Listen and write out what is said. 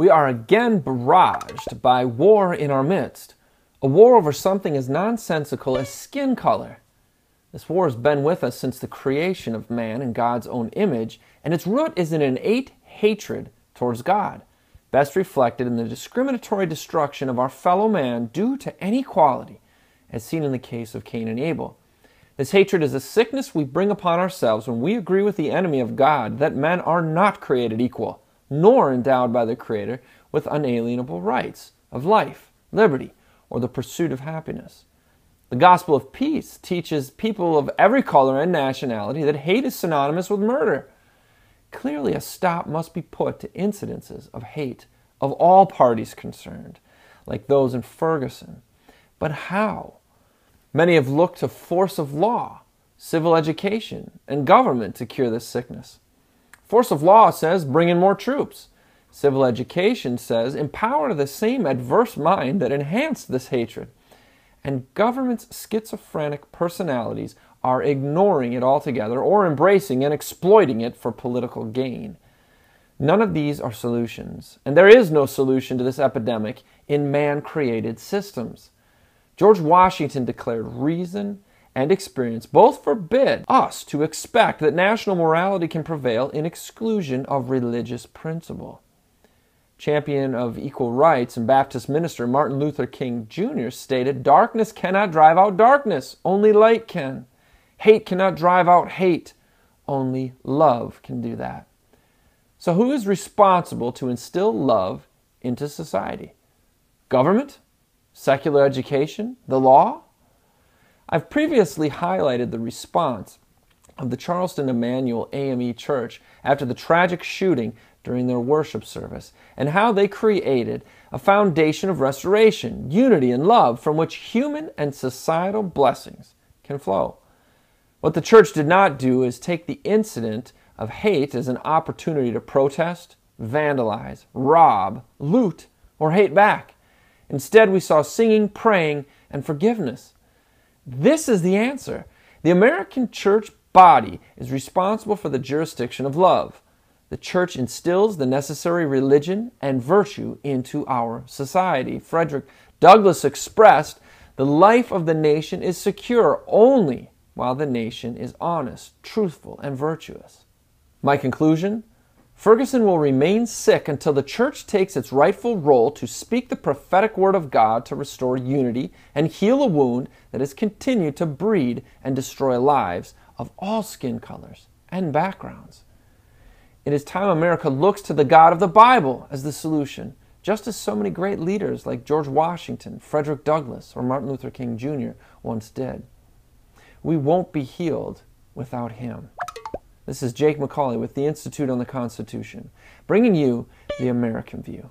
We are again barraged by war in our midst, a war over something as nonsensical as skin color. This war has been with us since the creation of man in God's own image, and its root is an innate hatred towards God, best reflected in the discriminatory destruction of our fellow man due to inequality, as seen in the case of Cain and Abel. This hatred is a sickness we bring upon ourselves when we agree with the enemy of God that men are not created equal, nor endowed by the Creator with unalienable rights of life, liberty, or the pursuit of happiness. The gospel of peace teaches people of every color and nationality that hate is synonymous with murder. Clearly, a stop must be put to incidences of hate of all parties concerned, like those in Ferguson. But how? Many have looked to force of law, civil education, and government to cure this sickness. Force of law says bring in more troops. Civil education says empower the same adverse mind that enhanced this hatred. And government's schizophrenic personalities are ignoring it altogether or embracing and exploiting it for political gain. None of these are solutions, and there is no solution to this epidemic in man-created systems. George Washington declared reason and experience both forbid us to expect that national morality can prevail in exclusion of religious principle. Champion of equal rights and Baptist minister Martin Luther King Jr. stated, "Darkness cannot drive out darkness, only light can. Hate cannot drive out hate, only love can do that." So who is responsible to instill love into society? Government? Secular education? The law? I've previously highlighted the response of the Charleston Emanuel AME Church after the tragic shooting during their worship service, and how they created a foundation of restoration, unity, and love from which human and societal blessings can flow. What the church did not do is take the incident of hate as an opportunity to protest, vandalize, rob, loot, or hate back. Instead, we saw singing, praying, and forgiveness. This is the answer. The American church body is responsible for the jurisdiction of love. The church instills the necessary religion and virtue into our society. Frederick Douglass expressed, "The life of the nation is secure only while the nation is honest, truthful, and virtuous." My conclusion? Ferguson will remain sick until the church takes its rightful role to speak the prophetic word of God to restore unity and heal a wound that has continued to breed and destroy lives of all skin colors and backgrounds. It is time America looks to the God of the Bible as the solution, just as so many great leaders like George Washington, Frederick Douglass, or Martin Luther King Jr. once did. We won't be healed without him. This is Jake MacAulay with the Institute on the Constitution, bringing you the American View.